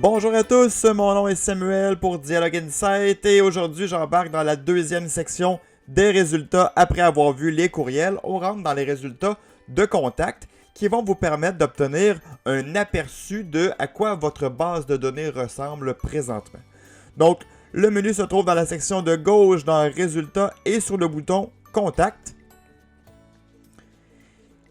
Bonjour à tous, mon nom est Samuel pour Dialogue Insight et aujourd'hui j'embarque dans la deuxième section des résultats après avoir vu les courriels. On rentre dans les résultats de contact qui vont vous permettre d'obtenir un aperçu de à quoi votre base de données ressemble présentement. Donc, le menu se trouve dans la section de gauche dans Résultats et sur le bouton Contact.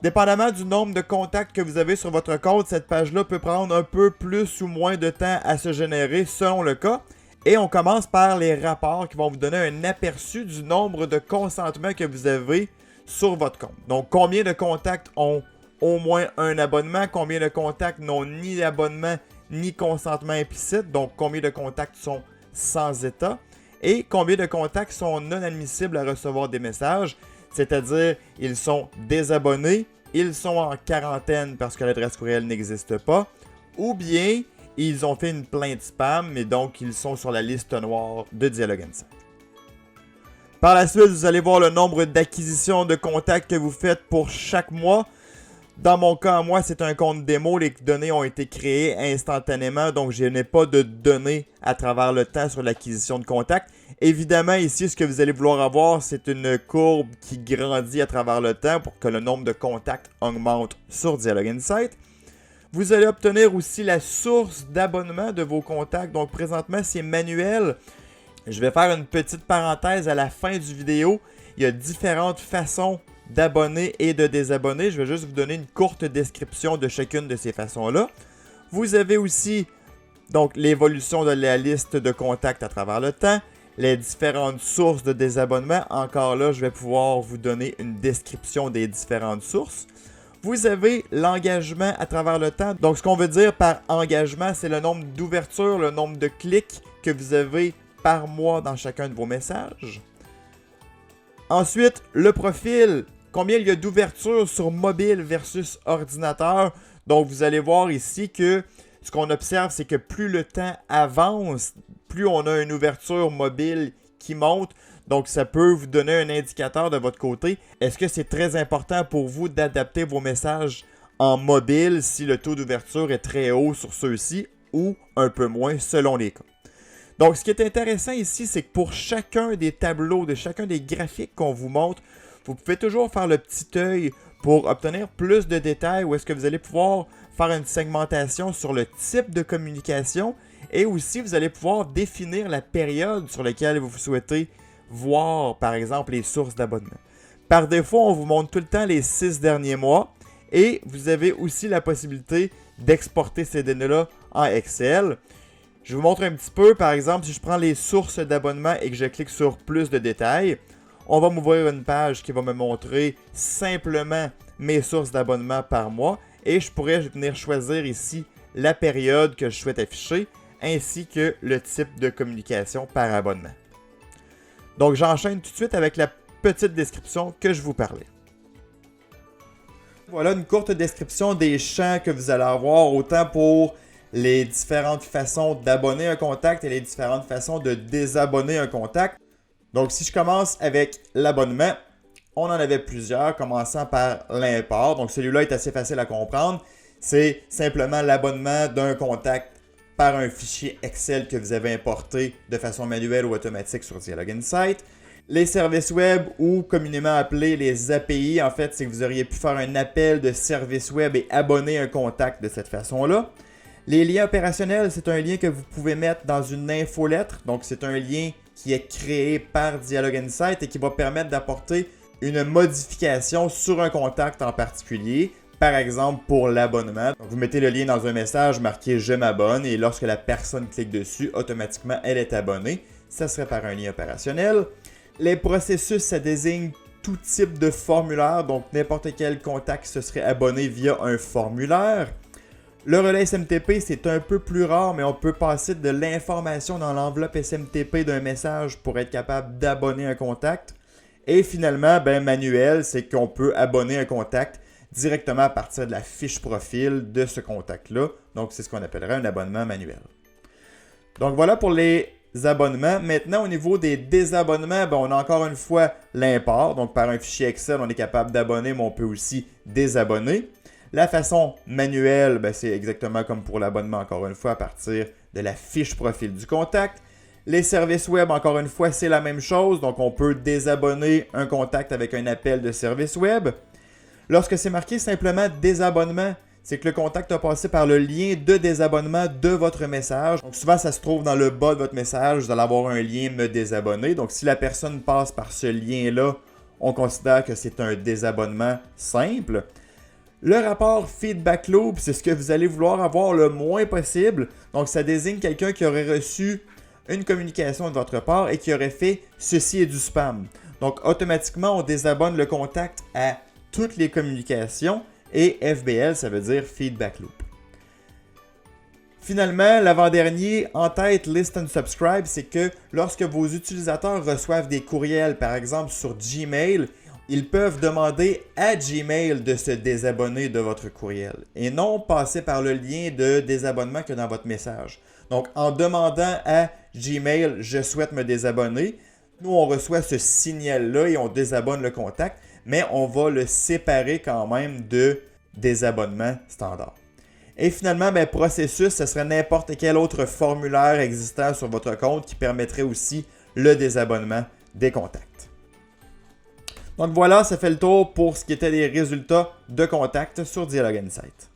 Dépendamment du nombre de contacts que vous avez sur votre compte, cette page-là peut prendre un peu plus ou moins de temps à se générer selon le cas. Et on commence par les rapports qui vont vous donner un aperçu du nombre de consentements que vous avez sur votre compte. Donc, combien de contacts ont au moins un abonnement, combien de contacts n'ont ni abonnement ni consentement implicite, donc combien de contacts sont sans état, et combien de contacts sont non admissibles à recevoir des messages. C'est-à-dire, ils sont désabonnés, ils sont en quarantaine parce que l'adresse courriel n'existe pas, ou bien ils ont fait une plainte spam, et donc ils sont sur la liste noire de Dialogue Insight. Par la suite, vous allez voir le nombre d'acquisitions de contacts que vous faites pour chaque mois. Dans mon cas, moi, c'est un compte démo. Les données ont été créées instantanément, donc je n'ai pas de données à travers le temps sur l'acquisition de contacts. Évidemment, ici, ce que vous allez vouloir avoir, c'est une courbe qui grandit à travers le temps pour que le nombre de contacts augmente sur Dialogue Insight. Vous allez obtenir aussi la source d'abonnement de vos contacts. Donc, présentement, c'est manuel. Je vais faire une petite parenthèse à la fin du vidéo. Il y a différentes façons d'abonner et de désabonner. Je vais juste vous donner une courte description de chacune de ces façons-là. Vous avez aussi donc l'évolution de la liste de contacts à travers le temps, les différentes sources de désabonnement. Encore là, je vais pouvoir vous donner une description des différentes sources. Vous avez l'engagement à travers le temps. Donc, ce qu'on veut dire par engagement, c'est le nombre d'ouvertures, le nombre de clics que vous avez par mois dans chacun de vos messages. Ensuite, le profil. Combien il y a d'ouvertures sur mobile versus ordinateur. Donc, vous allez voir ici que ce qu'on observe, c'est que plus le temps avance, plus on a une ouverture mobile qui monte. Donc, ça peut vous donner un indicateur de votre côté. Est-ce que c'est très important pour vous d'adapter vos messages en mobile si le taux d'ouverture est très haut sur ceux-ci ou un peu moins selon les cas? Donc, ce qui est intéressant ici, c'est que pour chacun des tableaux, de chacun des graphiques qu'on vous montre, vous pouvez toujours faire le petit œil pour obtenir plus de détails où est-ce que vous allez pouvoir faire une segmentation sur le type de communication et aussi vous allez pouvoir définir la période sur laquelle vous souhaitez voir, par exemple, les sources d'abonnement. Par défaut, on vous montre tout le temps les 6 derniers mois et vous avez aussi la possibilité d'exporter ces données-là en Excel. Je vous montre un petit peu, par exemple, si je prends les sources d'abonnement et que je clique sur plus de détails, on va m'ouvrir une page qui va me montrer simplement mes sources d'abonnement par mois et je pourrais venir choisir ici la période que je souhaite afficher ainsi que le type de communication par abonnement. Donc, j'enchaîne tout de suite avec la petite description que je vous parlais. Voilà une courte description des champs que vous allez avoir autant pour les différentes façons d'abonner un contact et les différentes façons de désabonner un contact. Donc, si je commence avec l'abonnement, on en avait plusieurs, commençant par l'import. Donc, celui-là est assez facile à comprendre. C'est simplement l'abonnement d'un contact par un fichier Excel que vous avez importé de façon manuelle ou automatique sur Dialogue Insight. Les services web ou communément appelés les API, en fait, c'est que vous auriez pu faire un appel de service web et abonner un contact de cette façon-là. Les liens opérationnels, c'est un lien que vous pouvez mettre dans une infolettre. Donc, c'est un lien qui est créé par Dialogue Insight et qui va permettre d'apporter une modification sur un contact en particulier. Par exemple, pour l'abonnement. Vous mettez le lien dans un message marqué « Je m'abonne » et lorsque la personne clique dessus, automatiquement, elle est abonnée. Ça serait par un lien opérationnel. Les processus, ça désigne tout type de formulaire. Donc, n'importe quel contact se serait abonné via un formulaire. Le relais SMTP, c'est un peu plus rare, mais on peut passer de l'information dans l'enveloppe SMTP d'un message pour être capable d'abonner un contact. Et finalement, manuel, c'est qu'on peut abonner un contact directement à partir de la fiche profil de ce contact-là. Donc, c'est ce qu'on appellerait un abonnement manuel. Donc, voilà pour les abonnements. Maintenant, au niveau des désabonnements, on a encore une fois l'import. Donc, par un fichier Excel, on est capable d'abonner, mais on peut aussi désabonner. La façon manuelle, c'est exactement comme pour l'abonnement, encore une fois, à partir de la fiche profil du contact. Les services web, encore une fois, c'est la même chose. Donc, on peut désabonner un contact avec un appel de service web. Lorsque c'est marqué simplement désabonnement, c'est que le contact a passé par le lien de désabonnement de votre message. Donc, souvent, ça se trouve dans le bas de votre message. Vous allez avoir un lien me désabonner. Donc, si la personne passe par ce lien-là, on considère que c'est un désabonnement simple. Le rapport Feedback Loop, c'est ce que vous allez vouloir avoir le moins possible. Donc, ça désigne quelqu'un qui aurait reçu une communication de votre part et qui aurait fait « ceci est du spam ». Donc, automatiquement, on désabonne le contact à toutes les communications et FBL, ça veut dire Feedback Loop. Finalement, l'avant-dernier en tête List and Subscribe, c'est que lorsque vos utilisateurs reçoivent des courriels, par exemple sur Gmail, ils peuvent demander à Gmail de se désabonner de votre courriel et non passer par le lien de désabonnement que dans votre message. Donc, en demandant à Gmail « Je souhaite me désabonner », nous, on reçoit ce signal-là et on désabonne le contact, mais on va le séparer quand même de désabonnement standard. Et finalement, processus, ce serait n'importe quel autre formulaire existant sur votre compte qui permettrait aussi le désabonnement des contacts. Donc voilà, ça fait le tour pour ce qui était des résultats de contact sur Dialogue Insight.